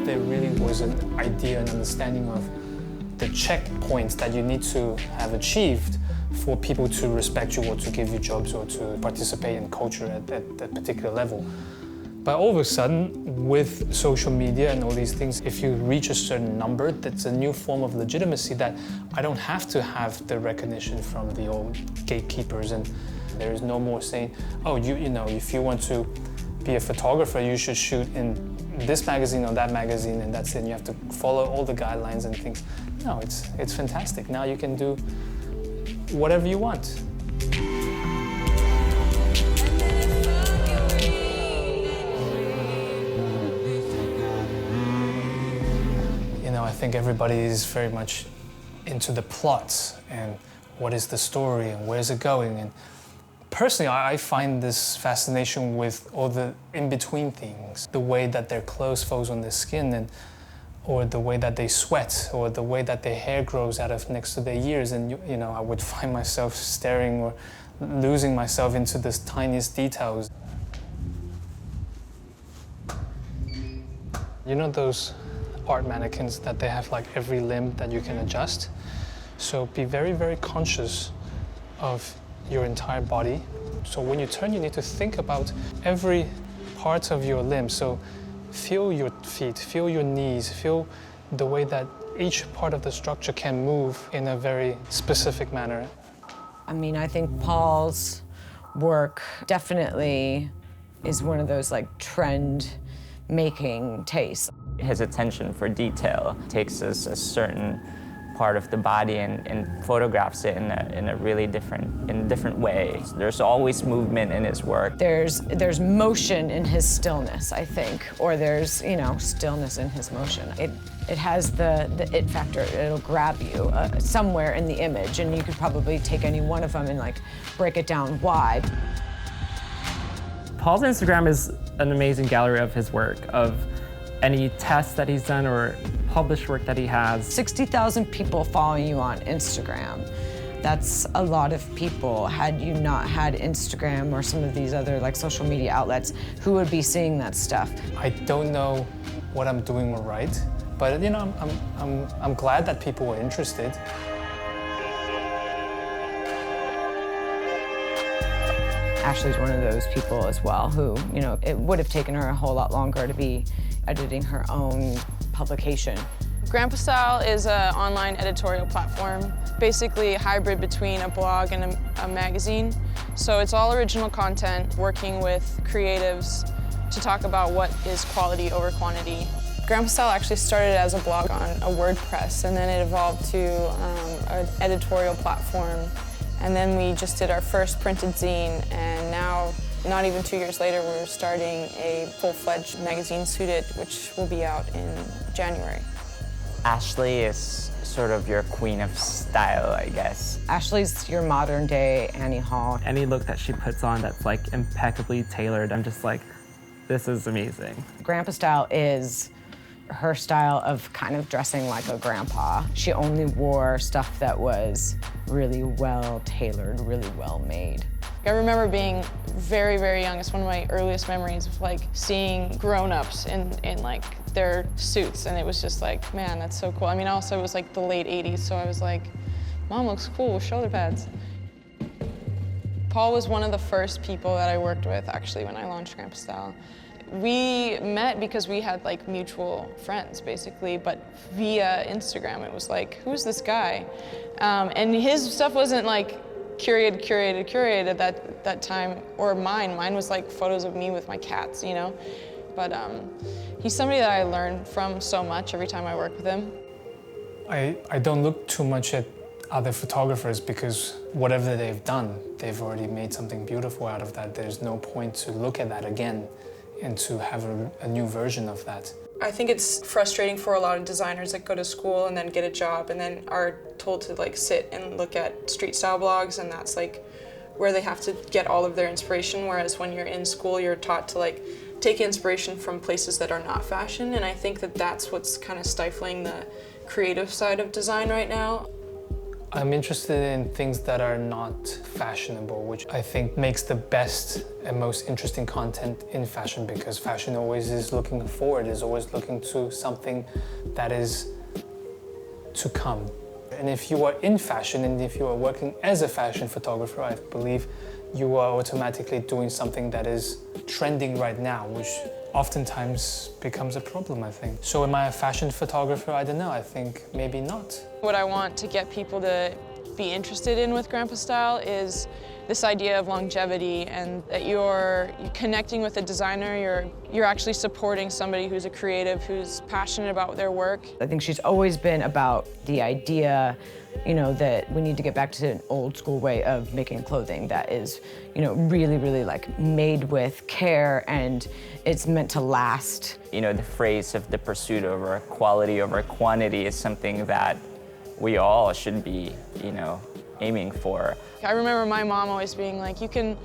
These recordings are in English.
there really was an idea and understanding of the checkpoints that you need to have achieved for people to respect you or to give you jobs or to participate in culture at that particular level. But all of a sudden, with social media and all these things, if you reach a certain number, that's a new form of legitimacy that I don't have to have the recognition from the old gatekeepers, and there is no more saying, oh, you know, if you want to be a photographer, you should shoot in this magazine or that magazine, and that's it. And you have to follow all the guidelines and things. No, it's fantastic. Now you can do whatever you want. I think everybody is very much into the plots and what is the story and where's it going. And personally, I find this fascination with all the in-between things, the way that their clothes falls on their skin, or the way that they sweat, or the way that their hair grows out of next to their ears. And you know, I would find myself staring or losing myself into the tiniest details. You know those art mannequins that they have like every limb that you can adjust? So be very, very conscious of your entire body. So when you turn, you need to think about every part of your limb. So feel your feet, feel your knees, feel the way that each part of the structure can move in a very specific manner. I mean, I think Paul's work definitely is one of those like trend-making tastes. His attention for detail takes us a certain part of the body and photographs it in a really different way. There's always movement in his work. There's motion in his stillness, I think, or there's, you know, stillness in his motion. It has the it factor. It'll grab you somewhere in the image, and you could probably take any one of them and like break it down why. Paul's Instagram is an amazing gallery of his work, of any tests that he's done or published work that he has. 60,000 people following you on Instagram. That's a lot of people. Had you not had Instagram or some of these other like social media outlets, who would be seeing that stuff? I don't know what I'm doing right, but you know, I'm glad that people were interested. Ashley's one of those people as well who, you know, it would have taken her a whole lot longer to be editing her own publication. Grandpa Style is an online editorial platform, basically a hybrid between a blog and a magazine. So it's all original content, working with creatives to talk about what is quality over quantity. Grandpa Style actually started as a blog on a WordPress, and then it evolved to an editorial platform. And then we just did our first printed zine, and now, not even 2 years later, we're starting a full-fledged magazine, Suited, which will be out in January. Ashley is sort of your queen of style, I guess. Ashley's your modern-day Annie Hall. Any look that she puts on that's like impeccably tailored, I'm just like, this is amazing. Grandpa Style is her style of kind of dressing like a grandpa. She only wore stuff that was really well tailored, really well made. I remember being very, very young. It's one of my earliest memories of like seeing grown-ups in like their suits, and it was just like, man, that's so cool. I mean, also it was like the late 80s, so I was like, Mom looks cool with shoulder pads. Paul was one of the first people that I worked with actually when I launched Grandpa Style. We met because we had like mutual friends basically, but via Instagram it was like, who's this guy? And his stuff wasn't like curated at that time, or mine. Mine was like photos of me with my cats, you know? But he's somebody that I learn from so much every time I work with him. I don't look too much at other photographers because whatever they've done, they've already made something beautiful out of that. There's no point to look at that again and to have a new version of that. I think it's frustrating for a lot of designers that go to school and then get a job and then are told to like sit and look at street style blogs, and that's like where they have to get all of their inspiration, whereas when you're in school you're taught to like take inspiration from places that are not fashion, and I think that that's what's kind of stifling the creative side of design right now. I'm interested in things that are not fashionable, which I think makes the best and most interesting content in fashion, because fashion always is looking forward, is always looking to something that is to come. And if you are in fashion and if you are working as a fashion photographer, I believe you are automatically doing something that is trending right now, which oftentimes becomes a problem, I think. So am I a fashion photographer? I don't know, I think maybe not. What I want to get people to be interested in with Grandpa Style is this idea of longevity, and that you're connecting with a designer, you're actually supporting somebody who's a creative, who's passionate about their work. I think she's always been about the idea, you know, that we need to get back to an old school way of making clothing that is, you know, really, really like made with care, and it's meant to last. You know, the phrase of the pursuit over quality over quantity is something that we all should be, you know, aiming for. I remember my mom always being like, you can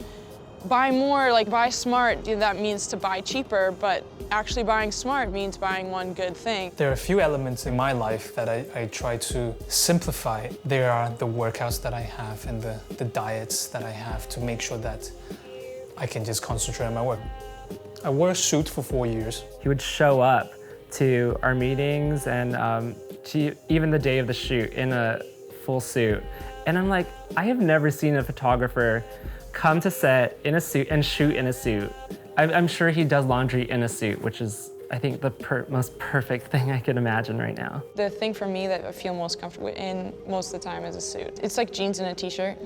buy more, like buy smart, that means to buy cheaper, but actually buying smart means buying one good thing. There are a few elements in my life that I try to simplify. There are the workouts that I have and the diets that I have to make sure that I can just concentrate on my work. I wore a suit for 4 years. He would show up to our meetings and even the day of the shoot in a full suit. And I'm like, I have never seen a photographer come to set in a suit and shoot in a suit. I'm sure he does laundry in a suit, which is, I think, the most perfect thing I could imagine right now. The thing for me that I feel most comfortable in most of the time is a suit. It's like jeans and a t-shirt.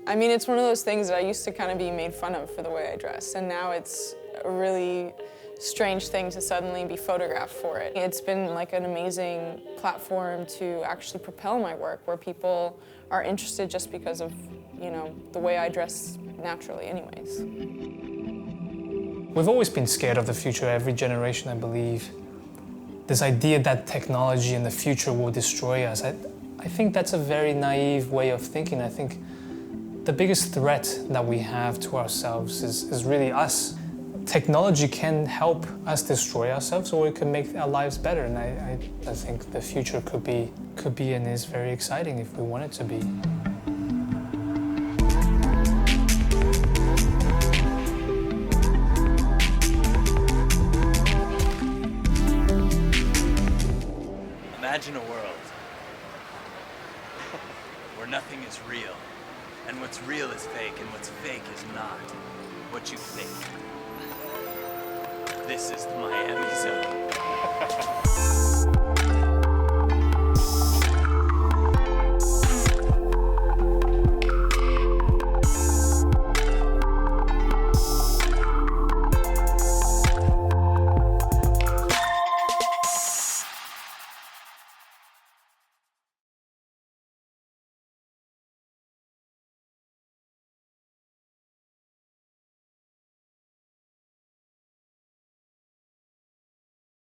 I mean, it's one of those things that I used to kind of be made fun of for the way I dress, and now it's a really strange thing to suddenly be photographed for it. It's been like an amazing platform to actually propel my work, where people are interested just because of, you know, the way I dress naturally anyways. We've always been scared of the future, every generation, I believe. This idea that technology in the future will destroy us, I think that's a very naive way of thinking. I think the biggest threat that we have to ourselves is really us. Technology can help us destroy ourselves, or it can make our lives better, and I think the future could be and is very exciting if we want it to be. Imagine a world where nothing is real, and what's real is fake, and what's fake is not what you think. This is the Miami Zone.